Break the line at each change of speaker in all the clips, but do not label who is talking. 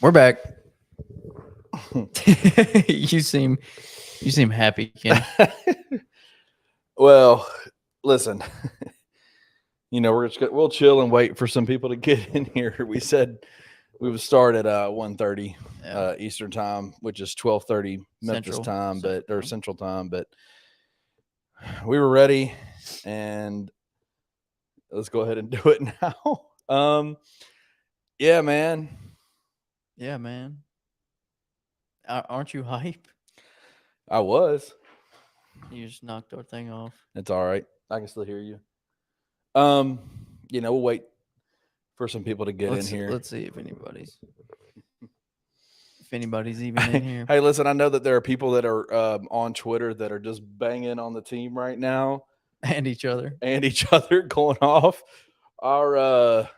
We're back. you seem happy, Ken.
Well, listen, we'll chill and wait for some people to get in here. We said we would start at 1:30 Eastern time, which is 12:30 Memphis time, Central time. But we were ready, and let's go ahead and do it now. Yeah, man.
Yeah, man. Aren't you hype?
I was.
You just knocked our thing off.
It's all right. I can still hear you. We'll wait for some people to get in here.
Let's see if anybody's even in here.
Hey, listen, I know that there are people that are on Twitter that are just banging on the team right now.
And each other
going off. Our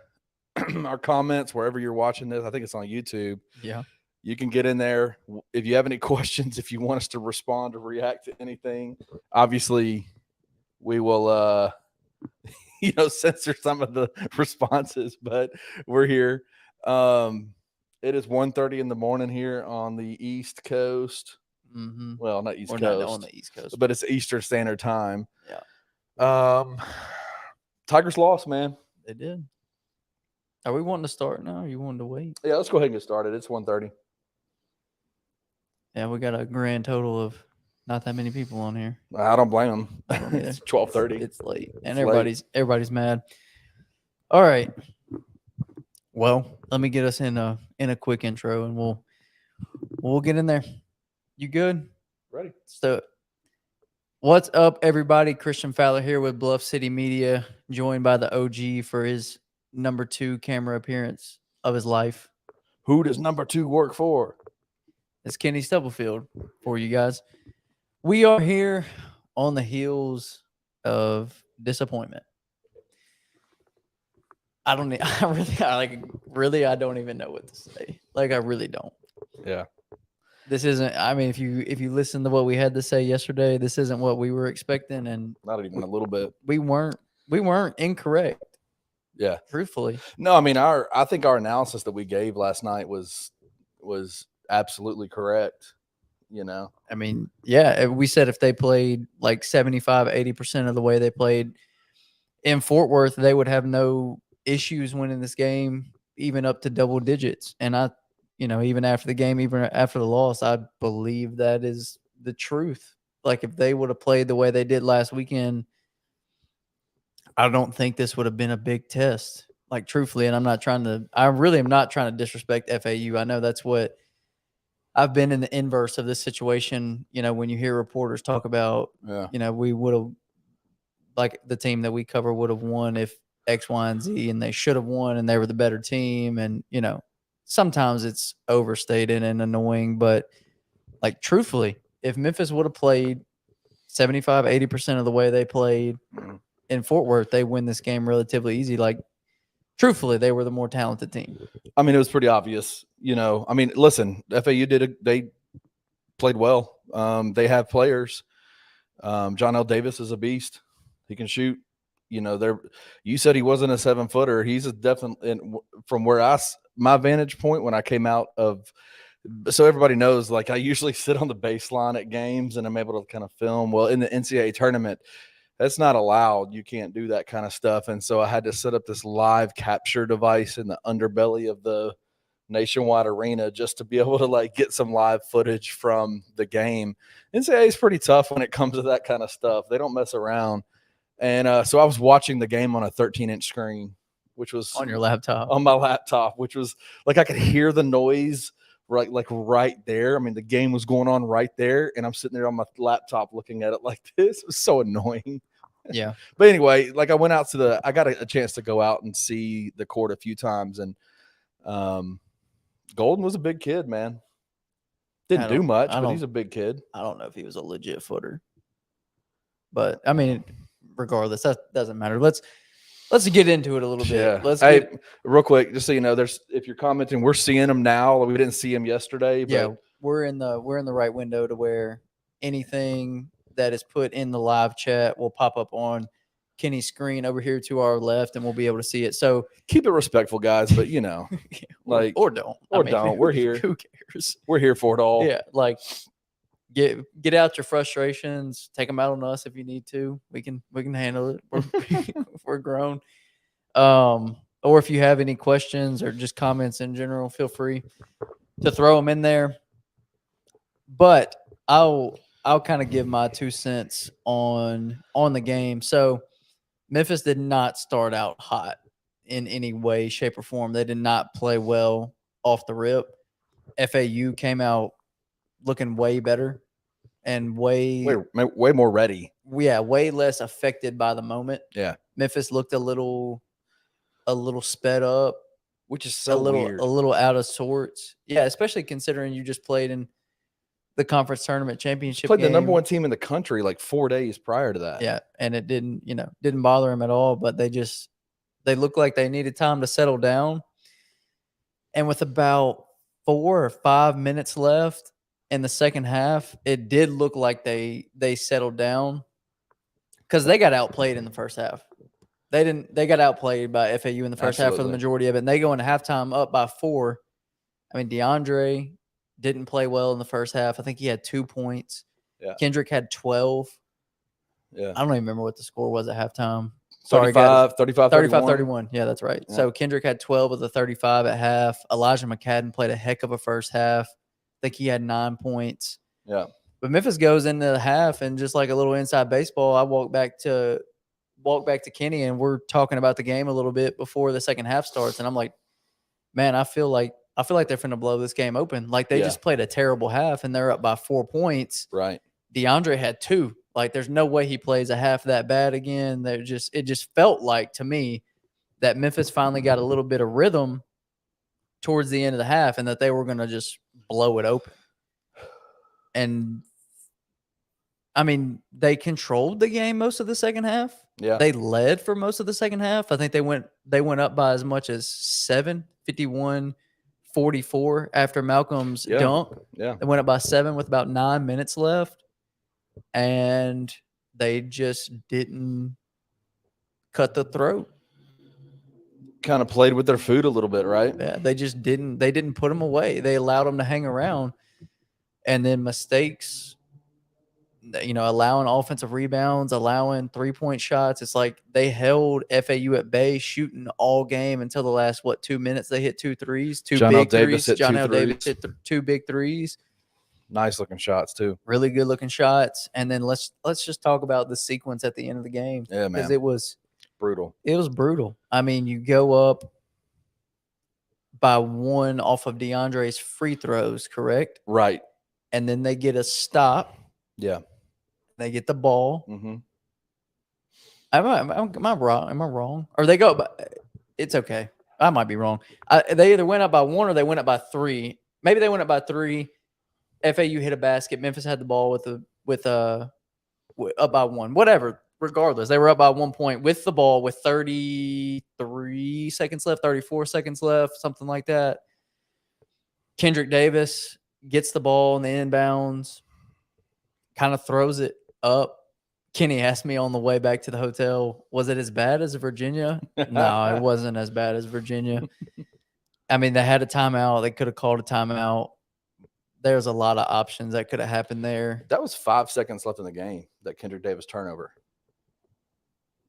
our comments, wherever you're watching this, I think it's on YouTube.
Yeah.
You can get in there. If you have any questions, if you want us to respond or react to anything, obviously we will censor some of the responses, but we're here. It is 1:30 in the morning here on the East Coast.
Mm-hmm.
Well, not East Coast.
Not on the East Coast.
But it's Eastern Standard Time.
Yeah.
Tigers lost, man.
They did. Are we wanting to start now, or you wanting to wait?
Yeah, let's go ahead and get started. It's 1:30.
Yeah, we got a grand total of not that many people on here.
I don't blame them. It's 12:30.
It's late, and everybody's mad. All right. Well, let me get us in a quick intro, and we'll get in there. You good?
Ready.
So, what's up, everybody? Christian Fowler here with Bluff City Media, joined by the OG for his number 2 camera appearance of his life.
Who does number 2 work for?
It's Kenny Stubblefield for you guys. We are here on the heels of disappointment. I don't even know what to say. Like, I really don't.
Yeah.
This isn't, I mean, if you listen to what we had to say yesterday, this isn't what we were expecting, and
not even a little bit.
We weren't incorrect.
Yeah.
Truthfully.
No, I mean, I think our analysis that we gave last night was absolutely correct.
I mean, yeah, we said if they played like 75-80% of the way they played in Fort Worth, they would have no issues winning this game, even up to double digits. And even after the game, even after the loss, I believe that is the truth. Like, if they would have played the way they did last weekend, I don't think this would have been a big test. Like, truthfully, and I really am not trying to disrespect FAU. I know that's what I've been in the inverse of this situation. When you hear reporters talk about, we would have, like, the team that we cover would have won if X, Y, and Z, and they should have won, and they were the better team. And, sometimes it's overstated and annoying, but, like, truthfully, if Memphis would have played 75-80% of the way they played in Fort Worth, they win this game relatively easy. Like, truthfully, they were the more talented team.
I mean, it was pretty obvious. I mean, listen, FAU they played well. They have players. John L. Davis is a beast. He can shoot. You said he wasn't a 7-footer. He's definitely, from where my vantage point when I came out of, so everybody knows, like, I usually sit on the baseline at games and I'm able to kind of film. Well, in the NCAA tournament, that's not allowed. You can't do that kind of stuff. And so I had to set up this live capture device in the underbelly of the Nationwide Arena just to be able to, like, get some live footage from the game. NCAA is pretty tough when it comes to that kind of stuff. They don't mess around. And so I was watching the game on a 13-inch screen, which was
on your laptop.
On my laptop, which was like I could hear the noise right there. I mean, the game was going on right there, and I'm sitting there on my laptop looking at it like this. It was so annoying.
Yeah.
But anyway, like, I got a chance to go out and see the court a few times, and Golden was a big kid, man. Didn't do much, but he's a big kid.
I don't know if he was a legit footer, but I mean, regardless, that doesn't matter. Let's get into it a little bit.
Yeah. Real quick, just so you know, if you're commenting, we're seeing them now. We didn't see them yesterday. But
yeah, we're in the right window to where anything that is put in the live chat will pop up on Kenny's screen over here to our left, and we'll be able to see it. So
Keep it respectful, guys. But like
or don't.
don't. We're here.
Who cares?
We're here for it all.
Yeah, like get out your frustrations. Take them out on us if you need to. We can handle it. We're grown. Or if you have any questions or just comments in general, feel free to throw them in there. But I'll kind of give my 2 cents on the game. So Memphis did not start out hot in any way, shape, or form. They did not play well off the rip. FAU came out looking way better and way
more ready.
Yeah, way less affected by the moment.
Yeah.
Memphis looked a little sped up,
which is so weird.
A little out of sorts. Yeah, especially considering you just played in the conference tournament championship
Played
game.
the number 1 team in the country like 4 days prior to that.
Yeah, and it didn't bother them at all, but they looked like they needed time to settle down. And with about 4 or 5 minutes left in the second half, it did look like they settled down because they got outplayed in the first half. They got outplayed by FAU in the first half for the majority of it. And they go into halftime up by 4. I mean, DeAndre didn't play well in the first half. I think he had 2 points.
Yeah.
Kendrick had 12.
Yeah.
I don't even remember what the score was at halftime.
35-31.
Yeah, that's right.
Yeah.
So Kendrick had 12 of the 35 at half. Elijah McCadden played a heck of a first half. I think he had 9 points.
Yeah.
But Memphis goes into the half, and just like a little inside baseball, I walk back to Kenny, and we're talking about the game a little bit before the second half starts, and I'm like, man, I feel like they're finna blow this game open. Like they just played a terrible half, and they're up by 4 points.
Right.
DeAndre had 2. Like there's no way he plays a half that bad again. It just felt like to me that Memphis finally got a little bit of rhythm towards the end of the half, and that they were gonna just blow it open. And I mean, they controlled the game most of the second half.
Yeah.
They led for most of the second half. I think they went up by as much as 7, 51-44 after Malcolm's dunk.
Yeah.
They went up by 7 with about 9 minutes left. And they just didn't cut the throat.
Kind of played with their food a little bit, right?
Yeah, they just didn't. They didn't put them away. They allowed them to hang around, and then mistakes. Allowing offensive rebounds, allowing 3-point shots. It's like they held FAU at bay, shooting all game until the last 2 minutes. They hit 2 threes, 2 big threes. John L. Davis hit 2 big threes.
Nice looking shots too.
Really good looking shots. And then let's just talk about the sequence at the end of the game.
Yeah, man.
Because it was
brutal.
It was brutal. I mean, you go up by 1 off of DeAndre's free throws, correct?
Right.
And then they get a stop.
Yeah.
They get the ball.
Mm-hmm.
Am I wrong? Am I wrong? Or they go, it's okay. I might be wrong. They either went up by 1 or they went up by 3. Maybe they went up by 3. FAU hit a basket. Memphis had the ball up by 1. Whatever. Regardless, they were up by 1 point with the ball with 33 seconds left, 34 seconds left, something like that. Kendrick Davis gets the ball in the inbounds, kind of throws it up. Kenny asked me on the way back to the hotel, was it as bad as Virginia? No, it wasn't as bad as Virginia. I mean, they had a timeout. They could have called a timeout. There's a lot of options that could have happened there.
That was 5 seconds left in the game, that Kendrick Davis turnover.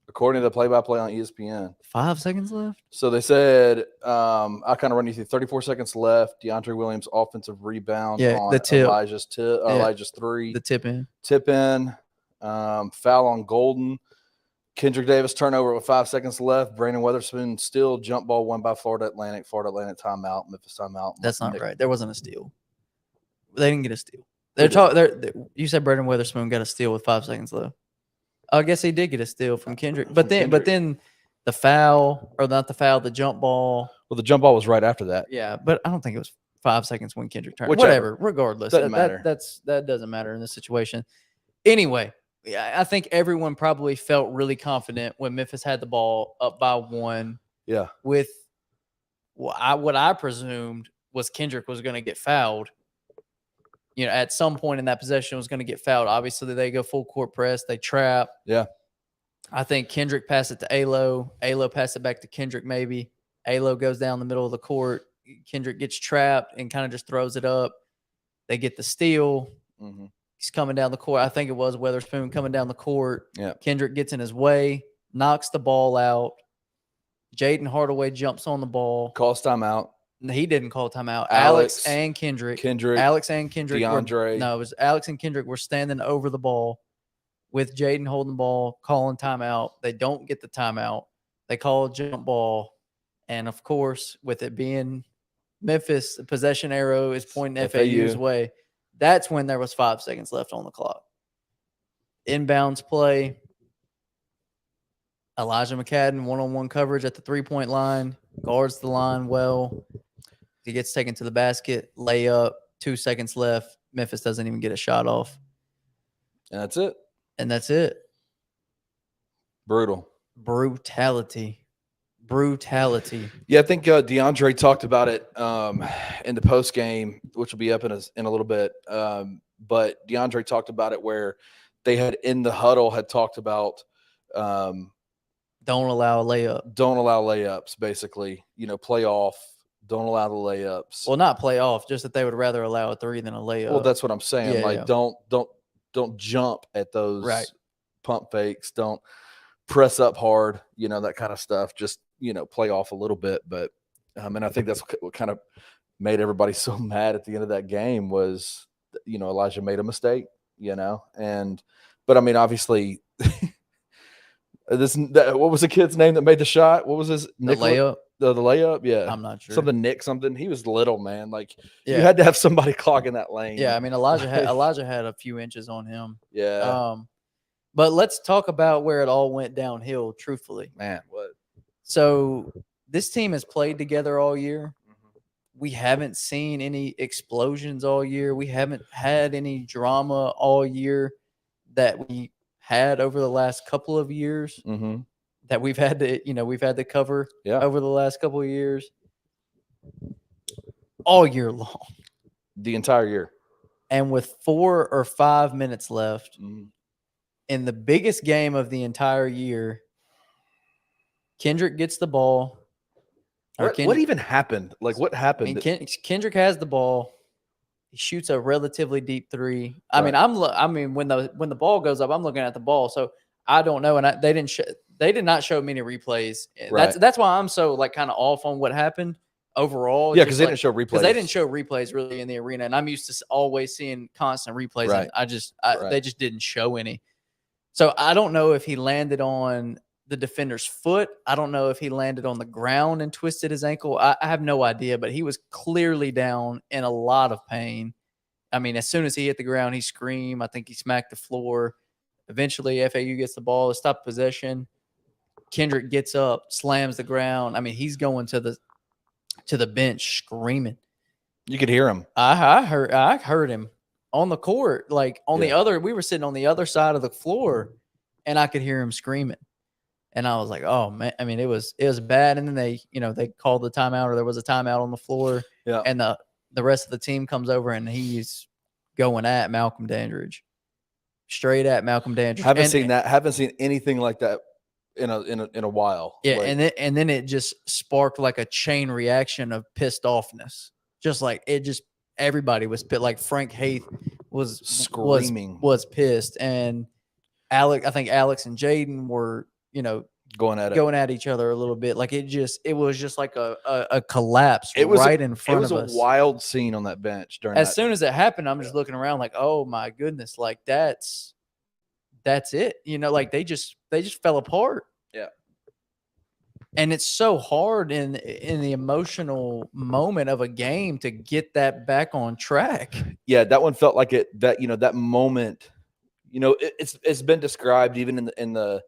According to the play-by-play on ESPN.
5 seconds left?
So they said, I'll kind of run you through 34 seconds left. DeAndre Williams offensive rebound on
the tip.
Elijah's 3.
The tip in.
Tip in. Foul on Golden. Kendrick Davis turnover with 5 seconds left. Brandon Weatherspoon still jump ball won by Florida Atlantic. Florida Atlantic timeout. Memphis timeout.
That's not right. There wasn't a steal. They didn't get a steal. You said Brandon Weatherspoon got a steal with 5 seconds left. I guess he did get a steal from Kendrick. But then the foul, or not the foul, the jump ball.
Well, the jump ball was right after that.
Yeah, but I don't think it was 5 seconds when Kendrick turned.
Whichever.
Whatever, regardless.
Doesn't matter.
That doesn't matter in this situation. Anyway, I think everyone probably felt really confident when Memphis had the ball up by 1.
Yeah.
With what I presumed was Kendrick was going to get fouled. At some point in that possession was going to get fouled. Obviously, they go full court press. They trap.
Yeah.
I think Kendrick passed it to Alo. Alo passed it back to Kendrick maybe. Alo goes down the middle of the court. Kendrick gets trapped and kind of just throws it up. They get the steal.
Mm-hmm.
He's coming down the court. I think it was Weatherspoon coming down the court.
Yeah.
Kendrick gets in his way, knocks the ball out. Jaden Hardaway jumps on the ball.
Calls timeout.
He didn't call timeout. Alex and Kendrick. Alex and Kendrick.
DeAndre.
It was Alex and Kendrick were standing over the ball with Jaden holding the ball, calling timeout. They don't get the timeout. They call a jump ball. And, of course, with it being Memphis, the possession arrow is pointing FAU's way. That's when there was 5 seconds left on the clock. Inbounds play. Elijah McCadden, one-on-one coverage at the three-point line, guards the line well. He gets taken to the basket, layup, 2 seconds left. Memphis doesn't even get a shot off.
And that's it.
Brutality.
Yeah, I think DeAndre talked about it in the post game, which will be up in a little bit. But DeAndre talked about it where they had in the huddle had talked about
don't allow a layup.
Don't allow layups, basically. Play off. Don't allow the layups.
Well, not play off, just that they would rather allow a three than a layup.
Well, that's what I'm saying. Don't jump at those pump fakes. Don't press up hard. That kind of stuff. Just play off a little bit. But and I think that's what kind of made everybody so mad at the end of that game was Elijah made a mistake. But I mean, obviously. What was the kid's name that made the shot? What was his
layup?
The layup, yeah.
I'm not sure.
Something. He was little, man. You had to have somebody clogging that lane.
Yeah, I mean Elijah had a few inches on him.
Yeah.
But let's talk about where it all went downhill. Truthfully,
man, what?
So this team has played together all year. Mm-hmm. We haven't seen any explosions all year. We haven't had any drama all year that we had over the last couple of years that we've had to cover over the last couple of years all year long,
the entire year.
And with 4 or 5 minutes left in the biggest game of the entire year, Kendrick gets the ball.
What even happened? What happened?
Kendrick has the ball. He shoots a relatively deep three. I mean, when the ball goes up, I'm looking at the ball, so I don't know. And they did not show many replays. Right. That's why I'm so kind of off on what happened overall.
Yeah, because they didn't show replays.
Because they didn't show replays really in the arena, and I'm used to always seeing constant replays. Right. And they just didn't show any. So I don't know if he landed on the defender's foot. I don't know if he landed on the ground and twisted his ankle. I have no idea, but he was clearly down in a lot of pain. I mean, as soon as he hit the ground, he screamed. I think he smacked the floor. Eventually, FAU gets the ball, stop possession. Kendrick gets up, slams the ground. I mean, he's going to the bench screaming.
You could hear him.
I heard him on the court, we were sitting on the other side of the floor, and I could hear him screaming. And I was like, oh man, I mean, it was bad. And then they called the timeout, or there was a timeout on the floor.
Yeah.
And the rest of the team comes over and he's going at Malcolm Dandridge. Straight at Malcolm Dandridge.
Haven't seen anything like that in a while.
Yeah, and then it just sparked a chain reaction of pissed offness. Everybody was pissed. Frank Haith was screaming, was pissed. And I think Alex and Jaden were, going at each other a little bit. It was just like a collapse in front of us. It was
a wild scene on that bench
as soon as it happened. I'm just looking around oh my goodness, that's it. They just fell apart.
Yeah.
And it's so hard in the emotional moment of a game to get that back on track.
Yeah, that one felt like it. That moment. It's been described even in the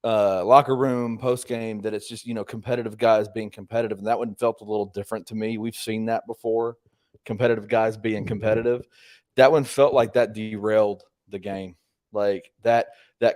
locker room post game that it's just competitive guys being competitive, and that one felt a little different to me. We've seen that before, competitive guys being competitive. That one felt like that derailed the game. That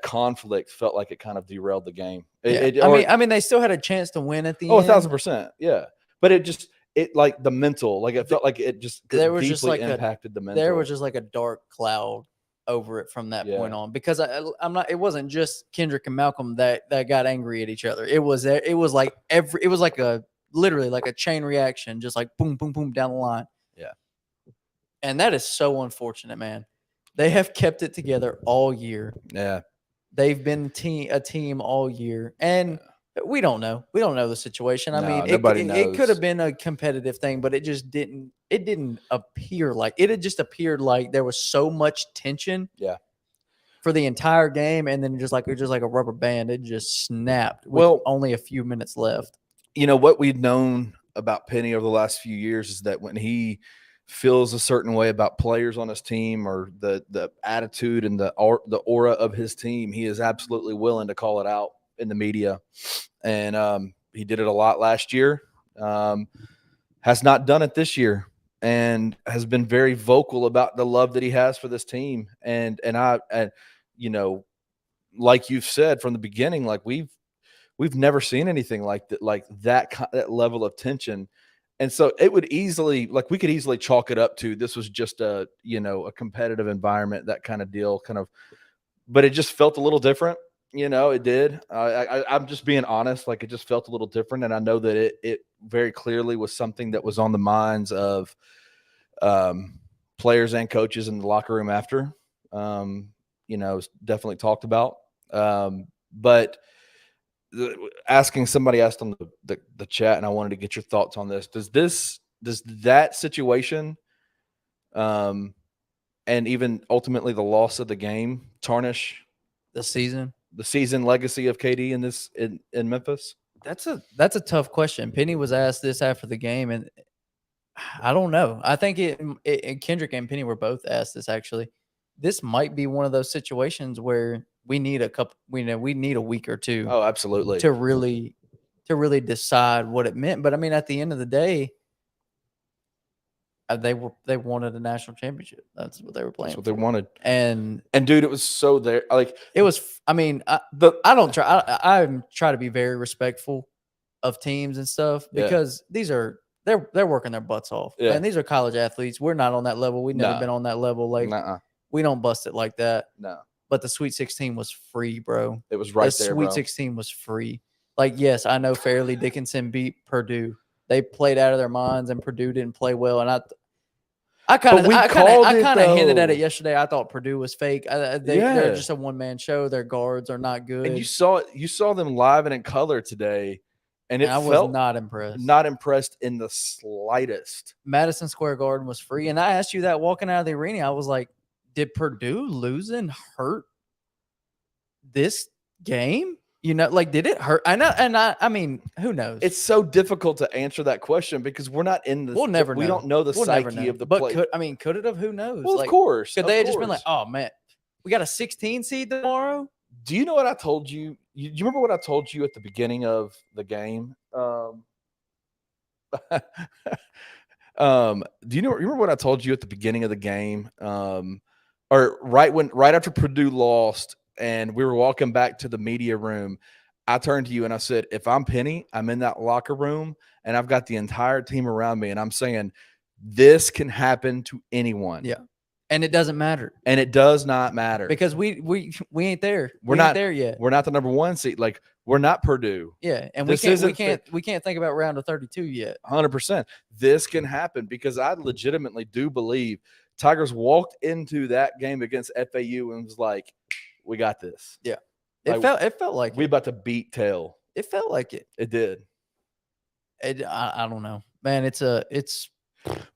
conflict felt like it kind of derailed the game.
I mean, they still had a chance to win at the end.
1,000%, yeah. But the mental, it felt like it just deeply impacted the mental.
There was just a dark cloud over it from that point
Yeah.
on, because I'm not. It wasn't just Kendrick and Malcolm that got angry at each other. It was like it was like a literally like a chain reaction, just like boom, boom, boom down the line.
Yeah.
And that is so unfortunate, man. They have kept it together all year.
Yeah.
They've been a team all year, and we don't know. We don't know the situation. I
No,
mean,
nobody
it could
knows.
have been a competitive thing, but it just didn't. It didn't appear like it. Had just appeared like there was so much tension.
Yeah.
For the entire game, and then just like a rubber band, it just snapped with
Well,
only a few minutes left.
You know what we've known about Penny over the last few years is that when he feels a certain way about players on his team or the attitude and the aura of his team, he is absolutely willing to call it out in the media. And he did it a lot last year. Has not done it this year, and has been very vocal about the love that he has for this team. And you know, like you've said from the beginning, like we've never seen anything like that level of tension. And so it would easily, like, we could easily chalk it up to this was just a competitive environment, that kind of deal, but it just felt a little different. It did. I'm just being honest. Like, it just felt a little different. And I know that it very clearly was something that was on the minds of players and coaches in the locker room after. It's definitely talked about. But somebody asked on the chat, and I wanted to get your thoughts on this. Does that situation, and even ultimately the loss of the game, tarnish
The season
legacy of KD in Memphis?
That's a tough question. Penny was asked this after the game, and I don't know. I think Kendrick and Penny were both asked this actually. This might be one of those situations where we need a couple. We need a week or two.
Oh, absolutely.
To really decide what it meant. But I mean, at the end of the day, they wanted a national championship. That's what they were playing.
That's what they wanted.
And
dude, it was so there. Like, it
was. I mean, I try to be very respectful of teams and stuff, because they're working their butts off.
Yeah.
And these are college athletes. We're not on that level. We've never been on that level. Like, we don't bust it like that.
No.
But the Sweet 16 was free, bro.
It was right
there,
bro.
The Sweet 16 was free. Like, yes, I know Fairleigh Dickinson beat Purdue. They played out of their minds, and Purdue didn't play well. And I kind of hinted at it yesterday. I thought Purdue was fake. They're just a one-man show. Their guards are not good.
And you saw them live and in color today, and I was
not impressed.
Not impressed in the slightest.
Madison Square Garden was free, and I asked you that walking out of the arena. I was like, did Purdue losing hurt this game? Like, did it hurt? I know, and I mean, who knows?
It's so difficult to answer that question because we're not in the.
We'll never know.
We don't know the psyche of the play.
But could it have? Who knows?
Well, of course.
Could they have just been like, oh man, we got a 16 seed tomorrow?
Do you know what I told you? You remember what I told you at the beginning of the game? Do you remember what I told you at the beginning of the game? Or right after Purdue lost and we were walking back to the media room, I turned to you and I said, if I'm Penny, I'm in that locker room and I've got the entire team around me, and I'm saying this can happen to anyone.
Yeah. And it doesn't matter.
And it does not matter.
Because we ain't there.
We're not
there yet.
We're not the number 1 seed. Like, we're not Purdue.
Yeah. And we can't think about round of 32 yet.
100%. This can happen, because I legitimately do believe Tigers walked into that game against FAU and was like, we got this.
Yeah. It felt like
we about to beat tail.
It felt like it.
It did.
I don't know, man.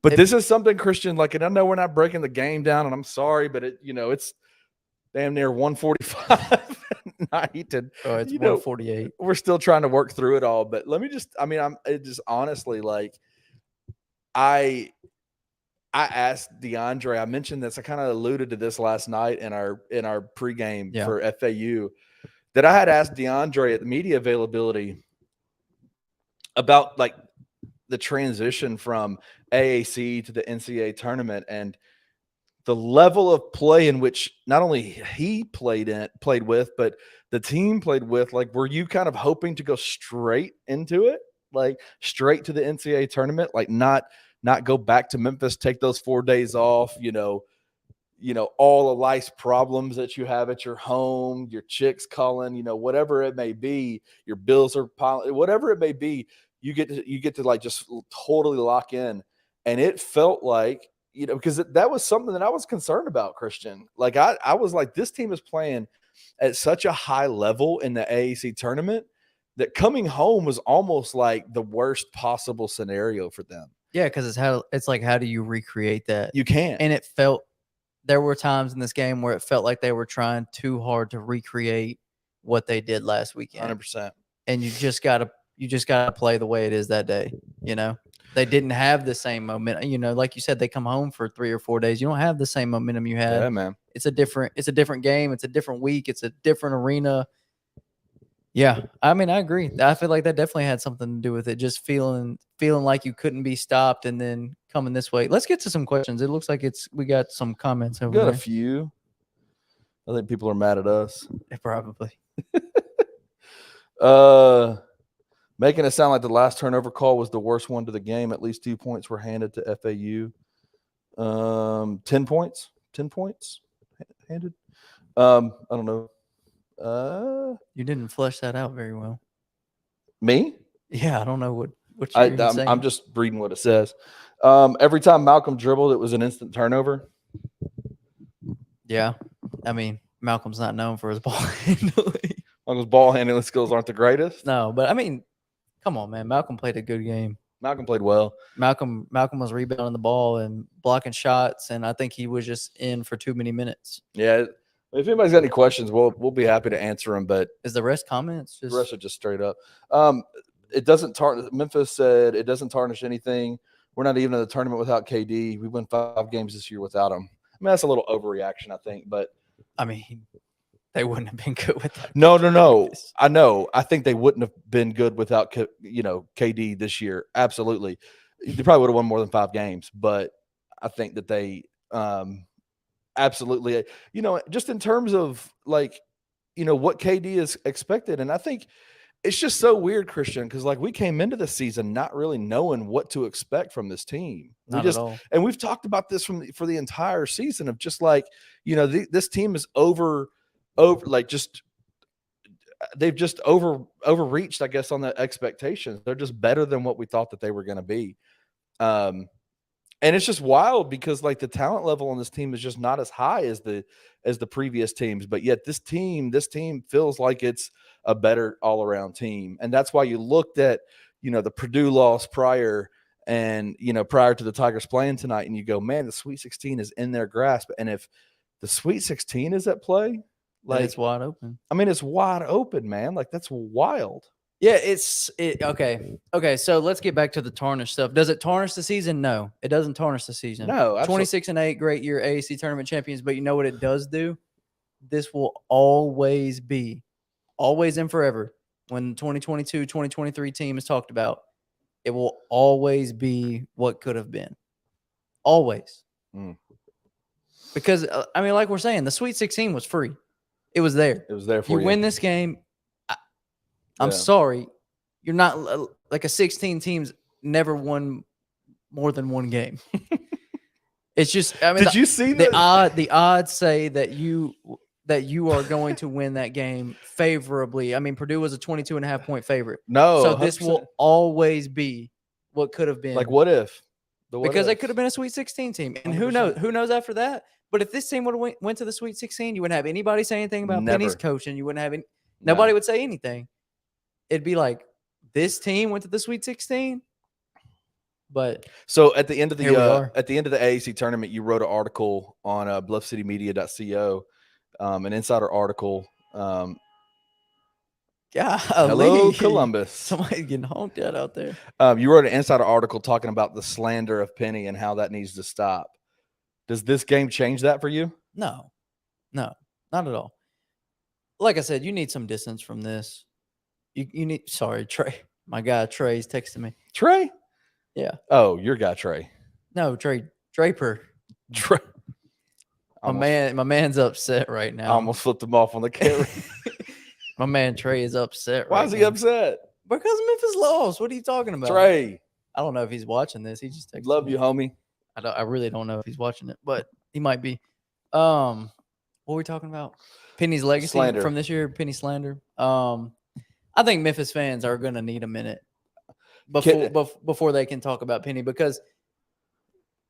But this is something, Christian, like, and I know we're not breaking the game down, and I'm sorry, but it's damn near 1:45 at night. And
it's 1:48.
We're still trying to work through it all. But let me it just honestly, like, I asked DeAndre, I mentioned this, I kind of alluded to this last night in our pregame for FAU, that I had asked DeAndre at the media availability about, like, the transition from AAC to the NCAA tournament and the level of play in which not only he played with, but the team played with. Like, were you kind of hoping to go straight into it, like straight to the NCAA tournament, like not go back to Memphis, take those 4 days off, all the life's problems that you have at your home, your chick's calling, whatever it may be, your bills are piling, whatever it may be, you get to like just totally lock in. And it felt like, because that was something that I was concerned about, Christian. Like I was like, this team is playing at such a high level in the AAC tournament that coming home was almost like the worst possible scenario for them.
Yeah, because it's like, how do you recreate that?
You can't.
And there were times in this game where it felt like they were trying too hard to recreate what they did last weekend.
100%.
And you just gotta play the way it is that day. They didn't have the same momentum. Like you said, they come home for 3 or 4 days. You don't have the same momentum you had.
Yeah, man.
It's a different game. It's a different week. It's a different arena. Yeah, I mean, I agree. I feel like that definitely had something to do with it. Just feeling like you couldn't be stopped, and then coming this way. Let's get to some questions. It looks like we got some comments over
We got
there.
a few. I think people are mad at us.
Yeah, probably.
Making it sound like the last turnover call was the worst one to the game. At least 2 points were handed to FAU. 10 points. 10 points handed. I don't know.
You didn't flesh that out very well.
Me?
Yeah, I don't know what you're saying.
I'm just reading what it says. Every time Malcolm dribbled, it was an instant turnover.
Yeah, I mean, Malcolm's not known for his ball handling.
Malcolm's ball handling skills aren't the greatest.
No, but I mean, come on, man. Malcolm played a good game.
Malcolm played well.
Malcolm was rebounding the ball and blocking shots, and I think he was just in for too many minutes.
Yeah. If anybody's got any questions, we'll be happy to answer them. But
is the rest comments?
The rest are just straight up. It doesn't tarnish. Memphis said it doesn't tarnish anything. We're not even in the tournament without KD. We won 5 games this year without him. I mean, that's a little overreaction, I think. But
I mean, they wouldn't have been good without.
No. I know. I think they wouldn't have been good without KD this year. Absolutely. They probably would have won more than 5 games. But I think that they absolutely, just in terms of like, what KD is expected. And I think it's just so weird, Christian, because like we came into the season not really knowing what to expect from this team.
Not at all.
And we've talked about this for the entire season of just like, this team is they've just overreached, I guess, on the expectations. They're just better than what we thought that they were going to be. And it's just wild because like the talent level on this team is just not as high as the previous teams, but yet this team feels like it's a better all around team. And that's why you looked at, the Purdue loss prior and, prior to the Tigers playing tonight, and you go, man, the Sweet 16 is in their grasp. And if the Sweet 16 is at play, like
it's wide open.
I mean, it's wide open, man. Like that's wild.
Yeah, okay. Okay, so let's get back to the tarnish stuff. Does it tarnish the season? No, it doesn't tarnish the season.
No,
26-8, great year, AAC tournament champions. But you know what it does do? This will always be, always and forever, when the 2022, 2023 team is talked about, it will always be what could have been. Always. Because, I mean, like we're saying, the Sweet 16 was free. It was there.
It was there for you.
You win this game. I'm sorry, you're not like a 16 teams never won more than one game. It's just, I mean,
did you see
the odds say that you are going to win that game favorably. I mean, Purdue was a 22.5 point favorite.
No,
so this 100%. Will always be what could have been.
Like what if?
Because they could have been a Sweet 16 team, and 100%. Who knows after that? But if this team would have went to the Sweet 16, you wouldn't have anybody say anything about Penny's coaching. You wouldn't have nobody would say anything. It'd be like this team went to the Sweet 16. But
so at the end of the AAC tournament, you wrote an article on bluffcitymedia.co, an insider article. Hello, Columbus.
Somebody's getting honked at out there.
You wrote an insider article talking about the slander of Penny and how that needs to stop. Does this game change that for you?
No, not at all. Like I said, you need some distance from this. You need. Sorry, Trey. My guy Trey's texting me.
Trey?
Yeah.
Oh, your guy Trey.
No, Trey Draper.
Trey.
My man's upset right now.
I almost flipped him off on the camera.
My man Trey is upset.
Why is he upset?
Because Memphis lost. What are you talking about?
Trey.
I don't know if he's watching this. He just texted
Love
me.
you, homie.
I really don't know if he's watching it, but he might be. What were we talking about? Penny's legacy
Slander.
from this year. Penny slander. I think Memphis fans are going to need a minute before they can talk about Penny, because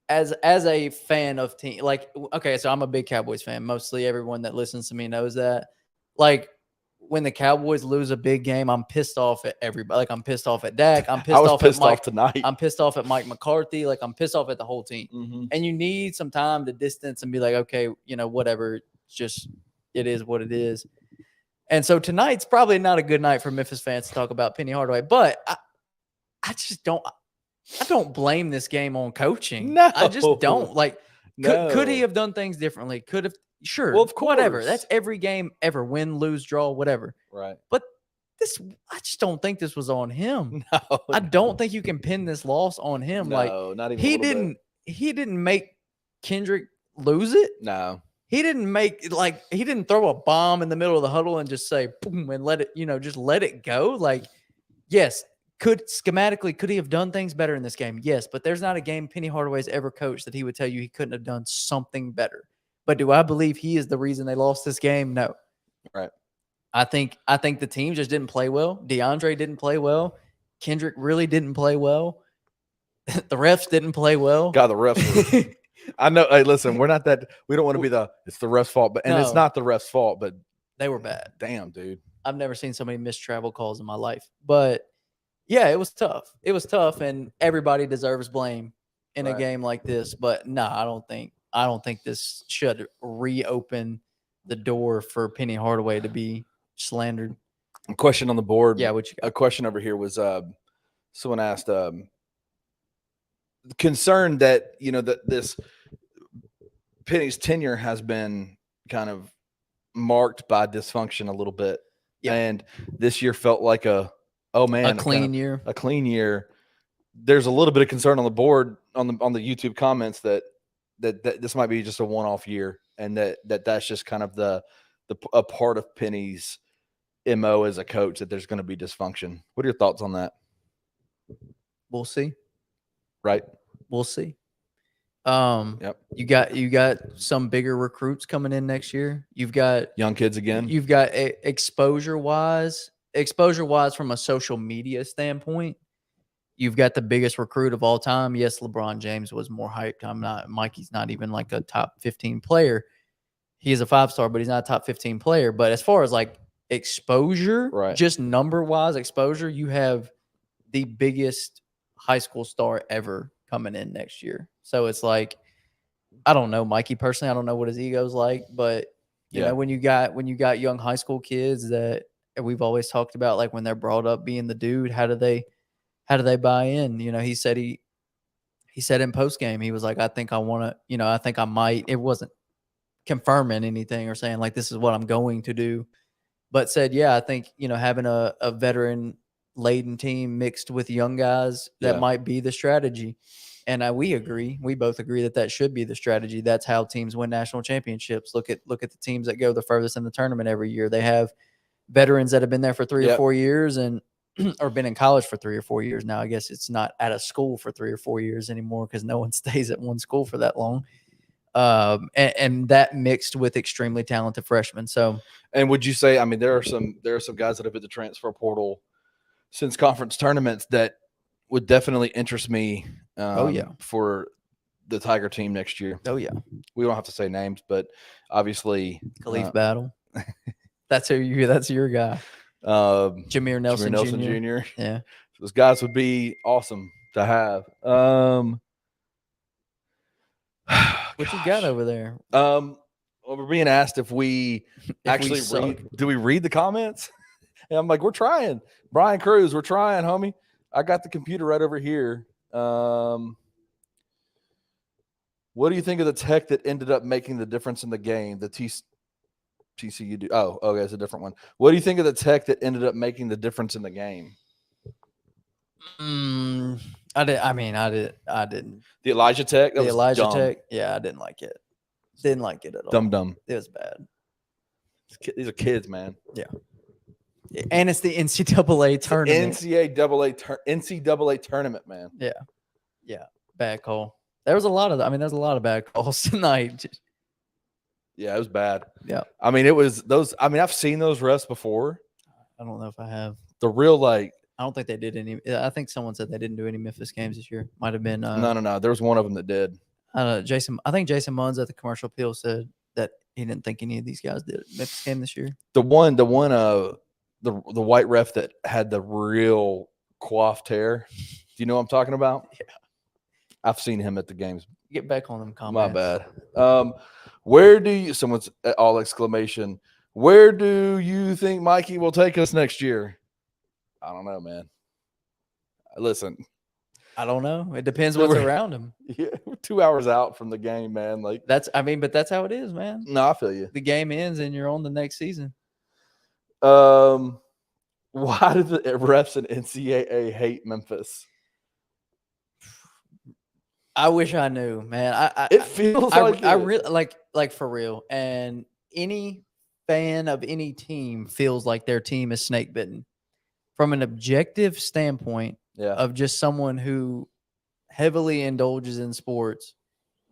as a fan of team, like, okay, so I'm a big Cowboys fan. Mostly everyone that listens to me knows that. Like, when the Cowboys lose a big game, I'm pissed off at everybody. Like, I'm pissed off at Dak. I'm pissed off at Mike
tonight.
I'm pissed off at Mike McCarthy. Like, I'm pissed off at the whole team.
Mm-hmm.
And you need some time to distance and be like, okay, whatever. It's just, it is what it is. And so tonight's probably not a good night for Memphis fans to talk about Penny Hardaway. But I just don't. I don't blame this game on coaching.
No.
I just don't. Like,
No.
could he have done things differently? Could have. Sure.
Well, of course.
Whatever. That's every game ever. Win, lose, draw, whatever.
Right.
But I just don't think this was on him.
No.
I don't think you can pin this loss on him.
No,
like,
not even
he didn't make Kendrick lose it.
No.
He didn't throw a bomb in the middle of the huddle and just say boom and let it, just let it go. Like, yes, could he have done things better in this game? Yes, but there's not a game Penny Hardaway's ever coached that he would tell you he couldn't have done something better. But do I believe he is the reason they lost this game? No.
Right.
I think the team just didn't play well. DeAndre didn't play well. Kendrick really didn't play well. The refs didn't play well.
God, the refs. I know. Hey, listen, we don't want to be it's the refs' fault, but it's not the refs' fault, but
they were bad.
Damn, dude.
I've never seen so many missed travel calls in my life. But yeah, it was tough. It was tough, and everybody deserves blame in a game like this. But no, I don't think this should reopen the door for Penny Hardaway to be slandered.
A question on the board.
Yeah, what you got?
A question over here was someone asked concerned that that this Penny's tenure has been kind of marked by dysfunction a little bit. Yeah. And this year felt like a clean year. There's a little bit of concern on the board on the YouTube comments that this might be just a one-off year, and that's just kind of a part of Penny's MO as a coach, that there's going to be dysfunction. What are your thoughts on that?
We'll see.
Right.
We'll see.
Yep.
You got some bigger recruits coming in next year. You've got
young kids again.
You've got exposure wise from a social media standpoint. You've got the biggest recruit of all time. Yes, LeBron James was more hyped. Mikey's not even like a top 15 player. He is a 5-star, but he's not a top 15 player. But as far as like exposure,
right,
just number wise exposure, you have the biggest high school star ever coming in next year. So it's like, I don't know Mikey personally. I don't know what his ego's like, but you know, when you got young high school kids that we've always talked about, like when they're brought up being the dude, how do they buy in? He said in post game, he was like, I think I might. It wasn't confirming anything or saying like this is what I'm going to do, but said, yeah, I think having a veteran laden team mixed with young guys, that might be the strategy. And we both agree that should be the strategy. That's how teams win national championships. Look at the teams that go the furthest in the tournament every year. They have veterans that have been there for 3 or 4 years and or been in college for 3 or 4 years. Now, I guess it's not at a school for 3 or 4 years anymore because no one stays at one school for that long. And that mixed with extremely talented freshmen. So,
and would you say, I mean, there are some guys that have hit the transfer portal since conference tournaments that would definitely interest me. For the Tiger team next year.
Oh yeah,
we don't have to say names, but obviously
Khalif Battle. That's your guy. Jameer Nelson Jr. Yeah,
those guys would be awesome to have.
What you got over there?
Well, we're being asked if we actually read. Do we read the comments? And I'm like, we're trying. Brian Cruz, we're trying, homie. I got the computer right over here. What do you think of the tech that ended up making the difference in the game? The TCU do. Oh, okay, it's a different one. What do you think of the tech that ended up making the difference in the game?
I didn't.
The Elijah Tech.
The Elijah Tech. Yeah, I didn't like it. Didn't like it at all.
Dumb.
It was bad.
These are kids, man.
Yeah. And it's the NCAA tournament.
NCAA tournament, man.
Yeah. Bad call. There's a lot of bad calls tonight.
Yeah, it was bad.
Yeah.
I mean, it was those. I mean, I've seen those refs before.
I don't know if I have.
The real like.
I don't think they did any. I think someone said they didn't do any Memphis games this year. Might have been.
No. There was one of them that did.
Jason. I think Jason Munns at the commercial appeal said that he didn't think any of these guys did Memphis game this year.
The white ref that had the real coiffed hair. Do you know what I'm talking about?
Yeah.
I've seen him at the games.
Get back on them comments.
My bad. Where do you? Someone's all exclamation. Where do you think Mikey will take us next year? I don't know, man. Listen,
I don't know. It depends what's around him.
Yeah, we're 2 hours out from the game, man. Like
but that's how it is, man.
No, I feel you.
The game ends and you're on the next season.
Why do the refs in NCAA hate Memphis?
I wish I knew, man.
It feels like
I really like for real. And any fan of any team feels like their team is snake bitten. From an objective standpoint of just someone who heavily indulges in sports,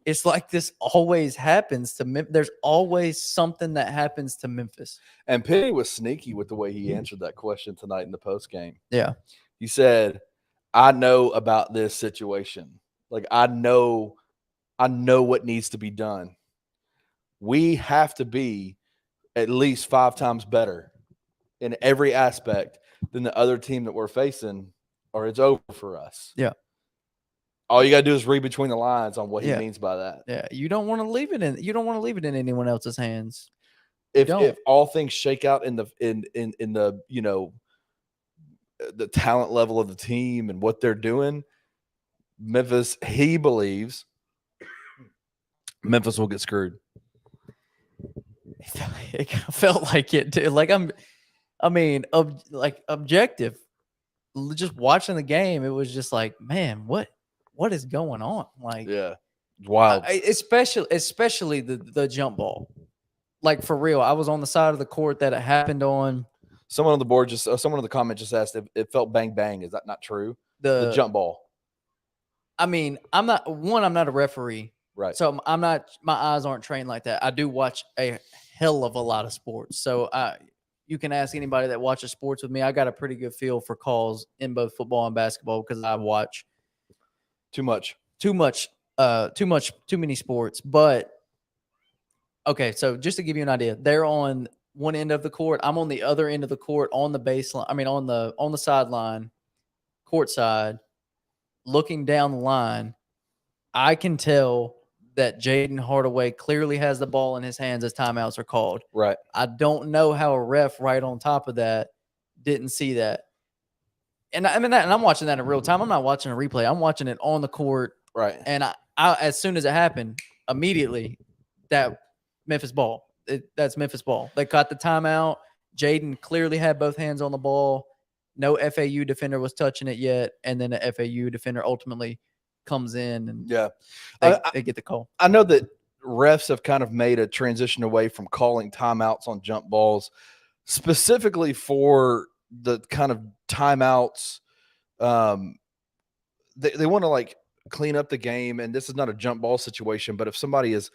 it's like this always happens to Memphis. There's always something that happens to Memphis.
And Penny was sneaky with the way he answered that question tonight in the post game.
Yeah.
He said, I know about this situation. Like, I know what needs to be done. We have to be at least 5 times better in every aspect than the other team that we're facing, or it's over for us.
Yeah.
All you got to do is read between the lines on what he means by that.
Yeah. You don't want to leave it in anyone else's hands.
If all things shake out in the the talent level of the team and what they're doing, Memphis, he believes Memphis will get screwed.
It felt like it too. Like objective. Just watching the game, it was just like, man, what is going on? Like,
yeah, wild.
Especially the jump ball. Like, for real, I was on the side of the court that it happened on.
Someone on the board someone in the comment just asked if it felt bang bang. Is that not true? The jump ball.
I mean, I'm not a referee,
right?
So I'm not. My eyes aren't trained like that. I do watch a hell of a lot of sports, so you can ask anybody that watches sports with me. I got a pretty good feel for calls in both football and basketball because I watch too many sports. But okay, so just to give you an idea, they're on one end of the court. I'm on the other end of the court on the baseline. I mean, on the sideline, court side, looking down the line. I can tell that Jaden Hardaway clearly has the ball in his hands as timeouts are called.
Right.
I don't know how a ref right on top of that didn't see that. And and I'm watching that in real time. I'm not watching a replay. I'm watching it on the court.
Right.
And I as soon as it happened, immediately that Memphis ball. That's Memphis ball. They caught the timeout. Jaden clearly had both hands on the ball. No FAU defender was touching it yet. And then the FAU defender ultimately comes in and they get the call.
I know that refs have kind of made a transition away from calling timeouts on jump balls, specifically for the kind of timeouts. They want to like clean up the game, and this is not a jump ball situation, but if somebody is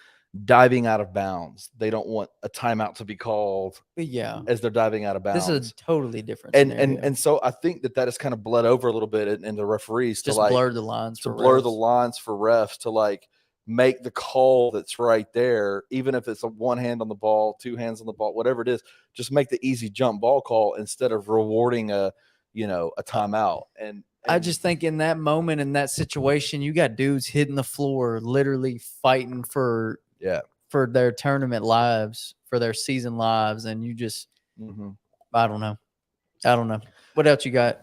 diving out of bounds, they don't want a timeout to be called as they're diving out of bounds.
This is a totally different
scenario. And so I think that has kind of bled over a little bit in the referees
just
to like
blur the lines
the lines for refs to like make the call that's right there, even if it's a one hand on the ball, 2 hands on the ball, whatever it is, just make the easy jump ball call instead of rewarding a timeout. And
I just think in that moment, in that situation, you got dudes hitting the floor, literally fighting for their tournament lives, for their season lives, and you just, I don't know. What else you got?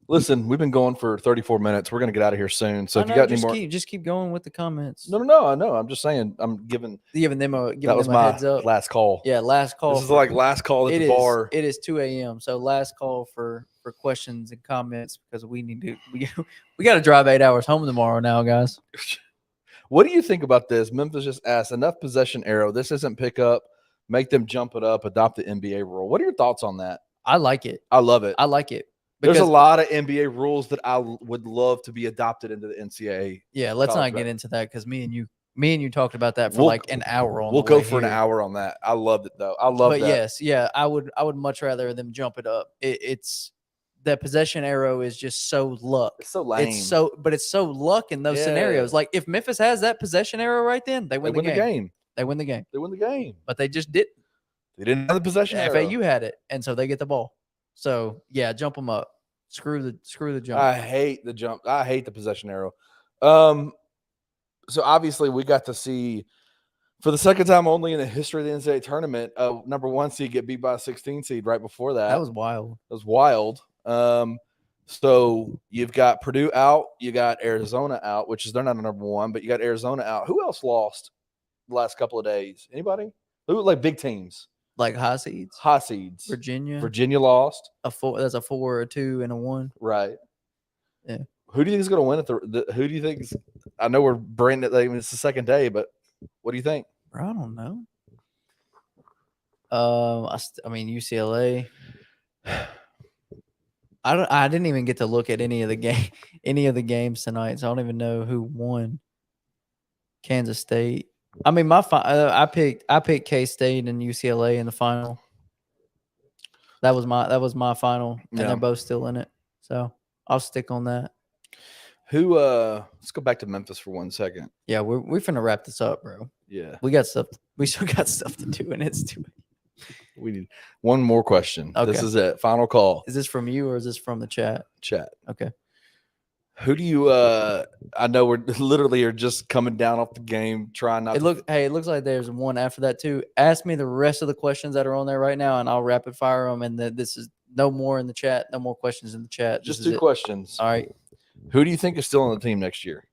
Listen, we've been going for 34 minutes. We're going to get out of here soon. So if you got any more,
just keep going with the comments.
No, I know. I'm just saying. I'm giving them a
heads up.
Last call.
Yeah, last call.
This is like last call at the bar.
It is 2 a.m. So last call for questions and comments because we got to drive 8 hours home tomorrow now, guys.
What do you think about this? Memphis just asked, enough possession arrow. This isn't pickup. Make them jump it up. Adopt the NBA rule. What are your thoughts on that?
I like it.
I love it.
I like it.
There's a lot of NBA rules that I would love to be adopted into the NCAA.
Yeah, let's not get into that because me and you Me and you talked about that for
We'll-
like an hour on
We'll
the
go
way
for an
here.
hour on that. I loved it though. I love
But
that.
yes, yeah, I would much rather them jump it up. It's that possession arrow is just so luck.
It's so lame.
But it's so luck in those scenarios. Like if Memphis has that possession arrow right then, they win the game. They win the game.
They win the game.
But they just didn't.
They didn't have the possession arrow.
FAU had it, and so they get the ball. So yeah, jump them up. Screw the jump.
I hate the jump. I hate the possession arrow. So obviously we got to see for the second time only in the history of the NCAA tournament, number 1 seed get beat by a 16 seed right before that.
That was wild.
That was wild. So you've got Purdue out, you got Arizona out, which is they're not a number 1, but you got Arizona out. Who else lost the last couple of days? Anybody? Who like big teams?
Like high seeds.
High seeds.
Virginia
lost.
That's a 4, a 2, and a 1.
Right.
Yeah.
Who do you think is going to win at who do you think is, I know we're branding it, it's the second day, but what do you think?
Bro, I don't know. I mean UCLA. I didn't even get to look at any of the games tonight, so I don't even know who won. Kansas State. I mean, I picked K-State and UCLA in the final. That was my final, and they're both still in it. So I'll stick on that.
Who? Let's go back to Memphis for 1 second.
Yeah, we're finna wrap this up, bro.
Yeah,
we got stuff. We still got stuff to do, and it's too.
We need one more question.
Okay.
This is it. Final call.
Is this from you or is this from the chat?
Chat.
Okay.
Who do you? I know we're literally are just coming down off the game, trying not.
It looks like there's one after that too. Ask me the rest of the questions that are on there right now, and I'll rapid fire them. And this is no more in the chat. No more questions in the chat.
Just 2 questions.
All right.
Who do you think is still on the team next year?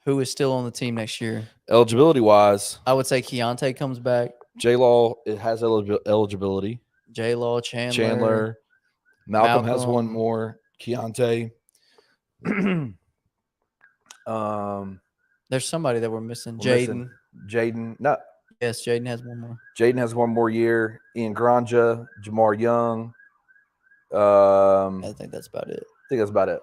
Who is still on the team next year?
Eligibility wise,
I would say Keontae comes back.
J-Law has eligibility.
J-Law, Chandler.
Malcolm has one more. Keontae.
There's somebody that we're missing. Jaden.
No.
Yes, Jaden has one more.
Jaden has one more year. Ian Granja, Jamar Young.
I think that's about it.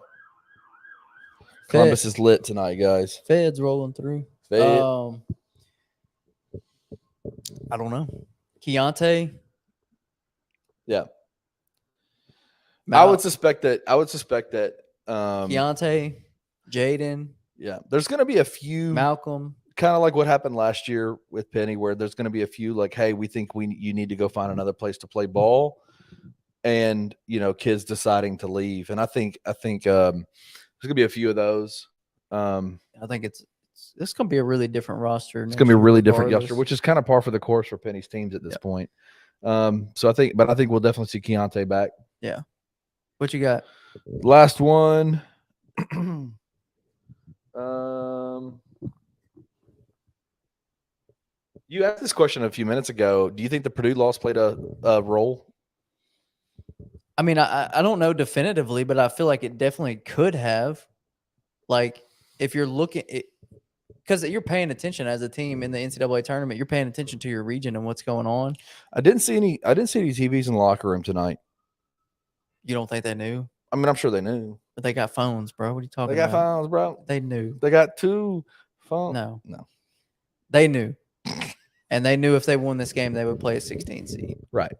Columbus is lit tonight, guys.
Fed's rolling through. I don't know. Keontae.
Yeah. I would suspect that.
Keontae, Jaden.
Yeah. There's going to be a few.
Malcolm.
Kind of like what happened last year with Penny, where there's going to be a few like, hey, we think you need to go find another place to play ball. And, kids deciding to leave. And I think there's going to be a few of those.
I think it's going to be a really different roster.
It's going to be a really different roster, which is kind of par for the course for Penny's teams at this point. So I think we'll definitely see Keontae back.
Yeah. What you got?
Last one. You asked this question a few minutes ago. Do you think the Purdue loss played a role?
I mean, I don't know definitively, but I feel like it definitely could have. Like, if you're looking because you're paying attention as a team in the NCAA tournament, you're paying attention to your region and what's going on.
I didn't see any TVs in the locker room tonight.
You don't think they knew?
I mean, I'm sure they knew.
But they got phones, bro. What are you talking
about?
They
got phones, bro.
They knew.
They got 2 phones.
No. They knew. And they knew if they won this game, they would play a 16 seed.
Right.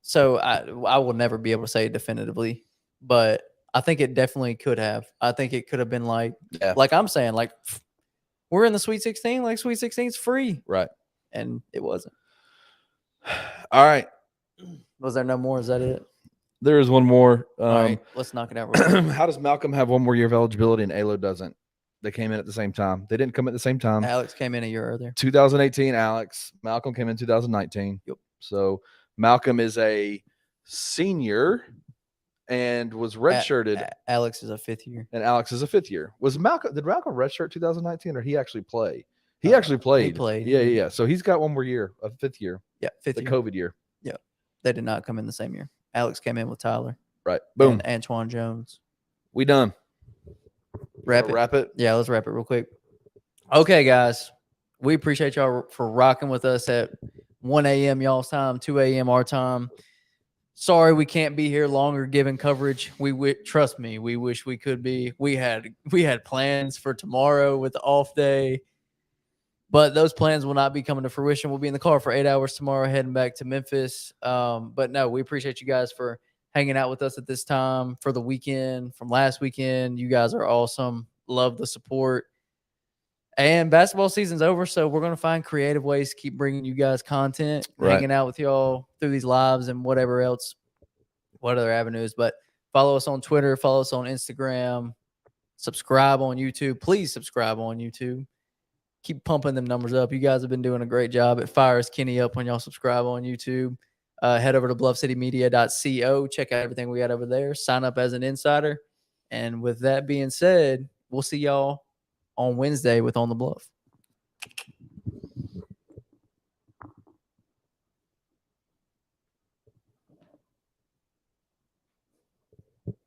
So I will never be able to say definitively, but I think it definitely could have. I think it could have been like I'm saying, like, we're in the Sweet 16, like Sweet 16 is free.
Right.
And it wasn't.
All right.
Was there no more? Is that it?
There is one more.
All right, let's knock it out real quick.
How does Malcolm have one more year of eligibility and Alo doesn't? They came in at the same time. They didn't come at the same time.
Alex came in a year earlier. 2018,
Alex. Malcolm came in 2019.
Yep.
So Malcolm is a senior and was redshirted.
Alex is a 5th year.
And Alex is a 5th year. Did Malcolm redshirt 2019 or he actually play? He actually played.
He played.
Yeah. So he's got one more year, a 5th year.
Yeah, 5th
year. The COVID year.
Yeah. They did not come in the same year. Alex came in with Tyler.
Right. Boom.
And Antoine Jones.
We done.
Wrap it? Yeah, let's wrap it real quick. Okay, guys. We appreciate y'all for rocking with us at 1 a.m. y'all's time, 2 a.m. our time. sorry we can't be here longer giving coverage. Trust me, we wish we could be. We had plans for tomorrow with the off day, but those plans will not be coming to fruition. We'll be in the car for 8 hours tomorrow, heading back to Memphis. But no, we appreciate you guys for hanging out with us at this time for the weekend from last weekend. You guys are awesome. Love the support. And basketball season's over, so we're going to find creative ways to keep bringing you guys content, hanging out with y'all through these lives and whatever else, what other avenues. But follow us on Twitter, follow us on Instagram, subscribe on YouTube. Please subscribe on YouTube. Keep pumping them numbers up. You guys have been doing a great job. It fires Kenny up when y'all subscribe on YouTube. Head over to bluffcitymedia.co. Check out everything we got over there. Sign up as an insider. And with that being said, we'll see y'all on Wednesday with On the Bluff.